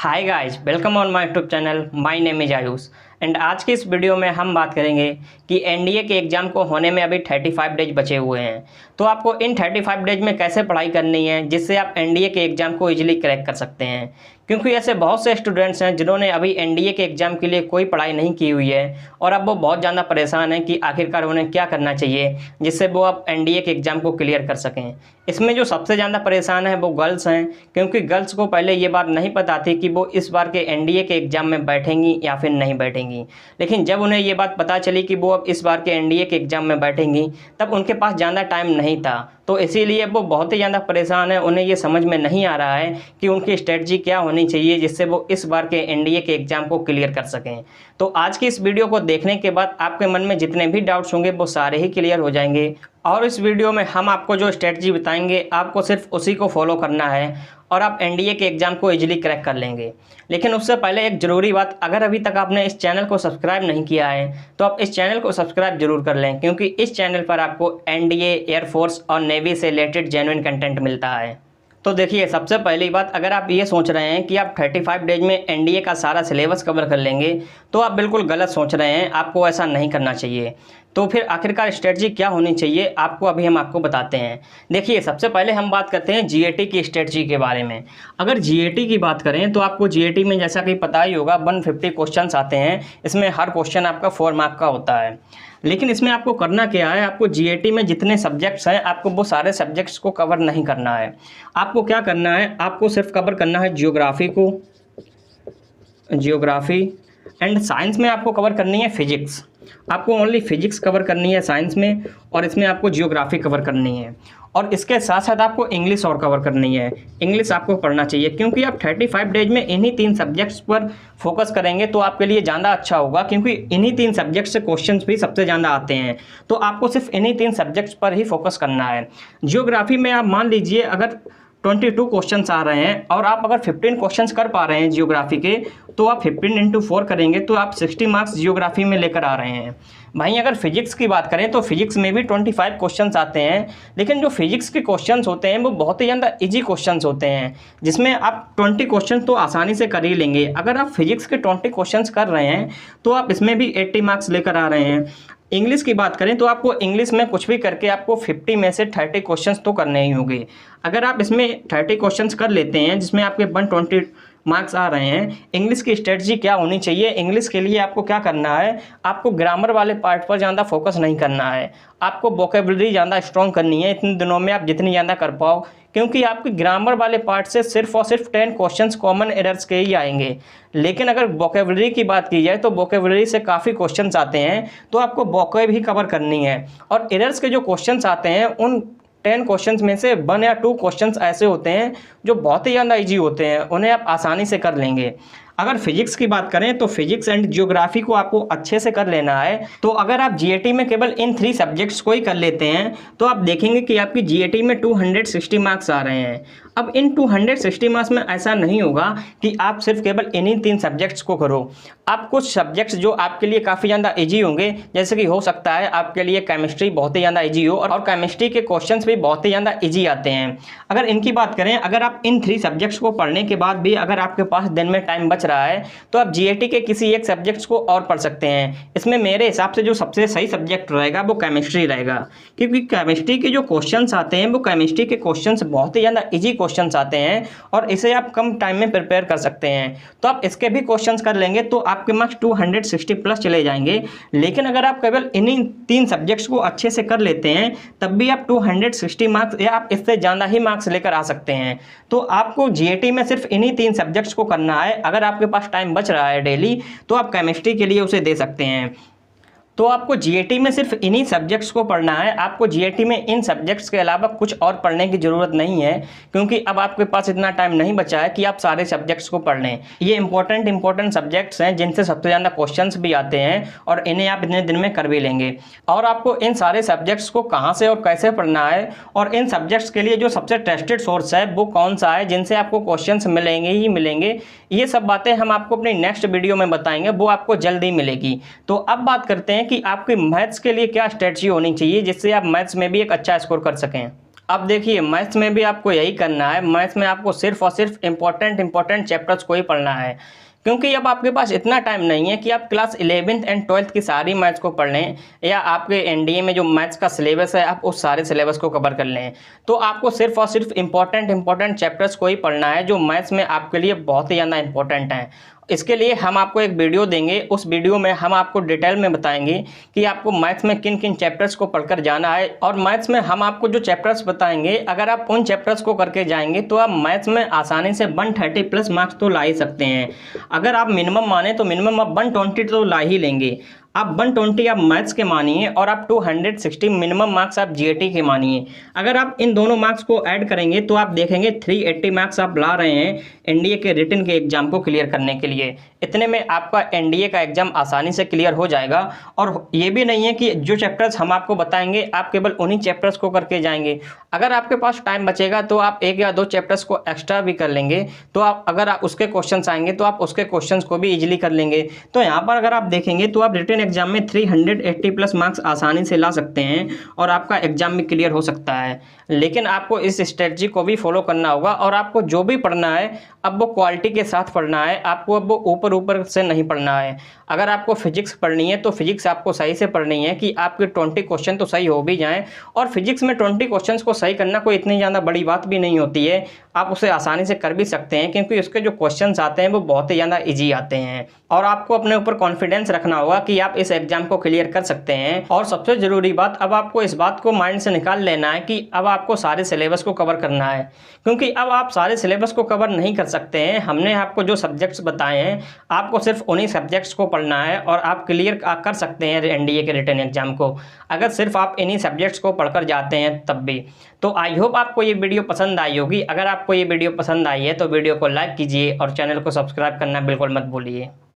Hi guys, welcome on my YouTube channel. My name is Ayush and आज की इस video में हम बात करेंगे कि एनडीए के एग्ज़ाम को होने में अभी 35 डेज बचे हुए हैं। तो आपको इन 35 डेज में कैसे पढ़ाई करनी है जिससे आप एनडीए के एग्ज़ाम को इजीली क्रैक कर सकते हैं। क्योंकि ऐसे बहुत से स्टूडेंट्स हैं जिन्होंने अभी एनडीए के एग्ज़ाम के लिए कोई पढ़ाई नहीं की हुई है और अब वो बहुत ज़्यादा परेशान हैं कि आखिरकार उन्हें क्या करना चाहिए जिससे वो अब एनडीए के एग्ज़ाम को क्लियर कर सकें। इसमें जो सबसे ज़्यादा परेशान है वो गर्ल्स हैं, क्योंकि गर्ल्स को पहले ये बात नहीं पता थी कि वो इस बार के एनडीए के एग्ज़ाम में बैठेंगी या फिर नहीं बैठेंगी। लेकिन जब उन्हें ये बात पता चली कि वो अब इस बार के एनडीए के एग्ज़ाम में बैठेंगी तब उनके पास ज़्यादा टाइम नहीं था, तो इसीलिए वो बहुत ही ज़्यादा परेशान है। उन्हें ये समझ में नहीं आ रहा है कि उनकी स्ट्रेटजी क्या होनी चाहिए जिससे वो इस बार के एनडीए के एग्ज़ाम को क्लियर कर सकें। तो आज की इस वीडियो को देखने के बाद आपके मन में जितने भी डाउट्स होंगे वो सारे ही क्लियर हो जाएंगे और इस वीडियो में हम आपको जो स्ट्रेटजी बताएंगे आपको सिर्फ उसी को फॉलो करना है और आप एनडीए के एग्ज़ाम को इजीली क्रैक कर लेंगे। लेकिन उससे पहले एक ज़रूरी बात, अगर अभी तक आपने इस चैनल को सब्सक्राइब नहीं किया है तो आप इस चैनल को सब्सक्राइब जरूर कर लें, क्योंकि इस चैनल पर आपको एनडीए, एयरफोर्स और नेवी से रिलेटेड जेन्युइन कंटेंट मिलता है। तो देखिए, सबसे पहली बात, अगर आप ये सोच रहे हैं कि आप 35 डेज में एनडीए का सारा सिलेबस कवर कर लेंगे तो आप बिल्कुल गलत सोच रहे हैं। आपको ऐसा नहीं करना चाहिए। तो फिर आखिरकार स्ट्रेटजी क्या होनी चाहिए आपको अभी हम आपको बताते हैं। देखिए, सबसे पहले हम बात करते हैं जीएटी की स्ट्रेटजी के बारे में। अगर जीएटी की बात करें तो आपको जीएटी में जैसा कि पता ही होगा 150 क्वेश्चंस आते हैं। इसमें हर क्वेश्चन आपका 4 मार्क का होता है। लेकिन इसमें आपको करना क्या है, आपको जीएटी में जितने सब्जेक्ट्स हैं आपको वो सारे सब्जेक्ट्स को कवर नहीं करना है। आपको क्या करना है, आपको सिर्फ कवर करना है जियोग्राफी एंड साइंस में आपको कवर करनी है फिजिक्स। आपको ओनली फिजिक्स कवर करनी है साइंस में, और इसमें आपको जियोग्राफी कवर करनी है, और इसके साथ साथ आपको इंग्लिश और कवर करनी है। इंग्लिश आपको पढ़ना चाहिए, क्योंकि आप 35 डेज में इन्हीं 3 सब्जेक्ट्स पर फोकस करेंगे तो आपके लिए ज़्यादा अच्छा होगा, क्योंकि इन्हीं 3 सब्जेक्ट्स से क्वेश्चंस भी सबसे ज़्यादा आते हैं। तो आपको सिर्फ इन्हीं 3 सब्जेक्ट्स पर ही फोकस करना है। जियोग्राफी में आप मान लीजिए अगर 22 क्वेश्चंस आ रहे हैं और आप अगर 15 क्वेश्चंस कर पा रहे हैं जियोग्राफी के, तो आप 15 × 4 करेंगे तो आप 60 मार्क्स जियोग्राफी में लेकर आ रहे हैं। भाई अगर फिजिक्स की बात करें तो फिजिक्स में भी 25 क्वेश्चंस आते हैं, लेकिन जो फिजिक्स के क्वेश्चंस होते हैं वो बहुत ही ज़्यादा इजी क्वेश्चंस होते हैं, जिसमें आप 20 क्वेश्चन तो आसानी से कर ही लेंगे। अगर आप फिजिक्स के 20 क्वेश्चंस कर रहे हैं तो आप इसमें भी 80 मार्क्स लेकर आ रहे हैं। इंग्लिश की बात करें तो आपको इंग्लिश में कुछ भी करके आपको 50 में से 30 क्वेश्चंस तो करने ही होंगे। अगर आप इसमें 30 क्वेश्चंस कर लेते हैं जिसमें आपके 120 मार्क्स आ रहे हैं। इंग्लिश की स्ट्रेटजी क्या होनी चाहिए, इंग्लिश के लिए आपको क्या करना है, आपको ग्रामर वाले पार्ट पर ज़्यादा फोकस नहीं करना है। आपको वोकेबलरी ज़्यादा स्ट्रॉन्ग करनी है इतने दिनों में, आप जितनी ज़्यादा कर पाओ, क्योंकि आपके ग्रामर वाले पार्ट से सिर्फ और सिर्फ 10 क्वेश्चंस कॉमन एरर्स के ही आएंगे। लेकिन अगर वोकेबलरी की बात की जाए तो वोकेबलरी से काफ़ी क्वेश्चंस आते हैं, तो आपको वोकेब ही कवर करनी है। और एरर्स के जो क्वेश्चंस आते हैं उन 10 क्वेश्चंस में से 1 या 2 क्वेश्चंस ऐसे होते हैं जो बहुत ही ज़्यादा ईजी होते हैं, उन्हें आप आसानी से कर लेंगे। अगर फिजिक्स की बात करें तो फिजिक्स एंड जियोग्राफी को आपको अच्छे से कर लेना है। तो अगर आप जीएटी में केवल इन 3 सब्जेक्ट्स को ही कर लेते हैं तो आप देखेंगे कि आपकी जीएटी में 260 मार्क्स आ रहे हैं। अब इन 260 मार्क्स में ऐसा नहीं होगा कि आप सिर्फ केवल इन्हीं 3 सब्जेक्ट्स को करो। आप कुछ सब्जेक्ट्स जो आपके लिए काफ़ी ज़्यादा ईजी होंगे, जैसे कि हो सकता है आपके लिए केमिस्ट्री बहुत ही ज़्यादा ईजी हो, और केमिस्ट्री के क्वेश्चंस भी बहुत ही ज़्यादा ईजी आते हैं। अगर इनकी बात करें, अगर आप इन 3 सब्जेक्ट्स को पढ़ने के बाद भी अगर आपके पास दिन में टाइम बच रहा है तो आप जीएटी के किसी एक सब्जेक्ट्स को और पढ़ सकते हैं। इसमें मेरे हिसाब से जो सबसे सही सब्जेक्ट रहेगा वो केमिस्ट्री रहेगा, क्योंकि केमिस्ट्री के जो क्वेश्चंस आते हैं वो केमिस्ट्री के क्वेश्चंस बहुत ही ज़्यादा ईजी क्वेश्चंस आते हैं और इसे आप कम टाइम में प्रिपेयर कर सकते हैं। तो आप इसके भी क्वेश्चंस कर लेंगे तो आपके मार्क्स 260 प्लस चले जाएंगे। लेकिन अगर आप केवल इन्हीं 3 सब्जेक्ट्स को अच्छे से कर लेते हैं तब भी आप 260 मार्क्स या आप इससे ज़्यादा ही मार्क्स लेकर आ सकते हैं। तो आपको जीएटी में सिर्फ इन्हीं 3 सब्जेक्ट्स को करना है। अगर आपके पास टाइम बच रहा है डेली तो आप केमिस्ट्री के लिए उसे दे सकते हैं। तो आपको जीएटी में सिर्फ इन्हीं सब्जेक्ट्स को पढ़ना है। आपको जीएटी में इन सब्जेक्ट्स के अलावा कुछ और पढ़ने की ज़रूरत नहीं है, क्योंकि अब आपके पास इतना टाइम नहीं बचा है कि आप सारे सब्जेक्ट्स को पढ़ लें। ये इंपॉर्टेंट सब्जेक्ट्स हैं जिनसे सबसे ज़्यादा क्वेश्चंस भी आते हैं और इन्हें आप इतने दिन में कर भी लेंगे। और आपको इन सारे सब्जेक्ट्स को कहाँ से और कैसे पढ़ना है और इन सब्जेक्ट्स के लिए जो सबसे ट्रस्टेड सोर्स है वो कौन सा है जिनसे आपको क्वेश्चंस मिलेंगे ही मिलेंगे, ये सब बातें हम आपको अपनी नेक्स्ट वीडियो में बताएंगे, वो आपको जल्दी मिलेगी। तो अब बात करते हैं कि आपके मैथ्स के लिए क्या स्ट्रेटजी होनी चाहिए जिससे आप मैथ्स में भी एक अच्छा स्कोर कर सकें। अब देखिए मैथ्स में भी आपको यही करना है। मैथ्स में आपको सिर्फ और सिर्फ इम्पोर्टेंट चैप्टर्स को ही पढ़ना है, क्योंकि अब आपके पास इतना टाइम नहीं है कि आप क्लास 11th एंड 12th की सारी मैथ्स को पढ़ लें, या आपके एनडीए में जो मैथ्स का सिलेबस है आप उस सारे सिलेबस को कवर कर लें। तो आपको सिर्फ और सिर्फ इम्पोर्टेंट चैप्टर्स को ही पढ़ना है जो मैथ्स में आपके लिए बहुत ही ज़्यादा इंपॉर्टेंट हैं। इसके लिए हम आपको एक वीडियो देंगे, उस वीडियो में हम आपको डिटेल में बताएंगे कि आपको मैथ्स में किन किन चैप्टर्स को पढ़कर जाना है। और मैथ्स में हम आपको जो चैप्टर्स बताएंगे, अगर आप उन चैप्टर्स को करके जाएंगे तो आप मैथ्स में आसानी से 130 प्लस मार्क्स तो ला ही सकते हैं। अगर आप मिनिमम माने तो मिनिमम आप 120 तो ला ही लेंगे। आप 120 आप मैथ्स के मानिए और आप 260 मिनिमम मार्क्स आप जीएटी के मानिए। अगर आप इन दोनों मार्क्स को ऐड करेंगे तो आप देखेंगे 380 मार्क्स आप ला रहे हैं एनडीए के रिटन के एग्जाम को क्लियर करने के लिए। इतने में आपका एनडीए का एग्जाम आसानी से क्लियर हो जाएगा। और ये भी नहीं है कि जो चैप्टर्स हम आपको बताएंगे आप केवल उन्हीं चैप्टर्स को करके जाएंगे। अगर आपके पास टाइम बचेगा तो आप 1 या 2 चैप्टर्स को एक्स्ट्रा भी कर लेंगे, तो आप अगर आप उसके क्वेश्चंस आएंगे तो आप उसके क्वेश्चंस को भी इजीली कर लेंगे। तो यहाँ पर अगर आप देखेंगे तो आप रिटन एग्जाम में 380 प्लस मार्क्स आसानी से ला सकते हैं और आपका एग्जाम भी क्लियर हो सकता है। लेकिन आपको इस स्ट्रेटजी को भी फॉलो करना होगा, और आपको जो भी पढ़ना है अब वो क्वालिटी के साथ पढ़ना है, आपको अब वो ऊपर से नहीं पढ़ना है। अगर आपको फिजिक्स पढ़नी है तो फिजिक्स आपको सही से पढ़नी है कि आपके 20 क्वेश्चन तो सही हो भी जाएं। और फिजिक्स में 20 क्वेश्चन को सही करना कोई इतनी ज़्यादा बड़ी बात भी नहीं होती है, आप उसे आसानी से कर भी सकते हैं, क्योंकि उसके जो क्वेश्चंस आते हैं वो बहुत ही ज़्यादा ईजी आते हैं। और आपको अपने ऊपर कॉन्फिडेंस रखना होगा कि आप इस एग्जाम को क्लियर कर सकते हैं। और सबसे ज़रूरी बात, अब आपको इस बात को माइंड से निकाल लेना है कि अब आपको सारे सिलेबस को कवर करना है, क्योंकि अब आप सारे सिलेबस को कवर नहीं कर सकते हैं। हमने आपको जो सब्जेक्ट्स बताए हैं आपको सिर्फ उन्हीं सब्जेक्ट्स को पढ़ना है और आप क्लियर कर सकते हैं एनडीए के रिटन एग्जाम को, अगर सिर्फ आप इन्हीं सब्जेक्ट्स को पढ़कर जाते हैं तब भी। तो आई होप आपको ये वीडियो पसंद आई होगी। अगर आपको ये वीडियो पसंद आई है तो वीडियो को लाइक कीजिए और चैनल को सब्सक्राइब करना बिल्कुल मत भूलिए।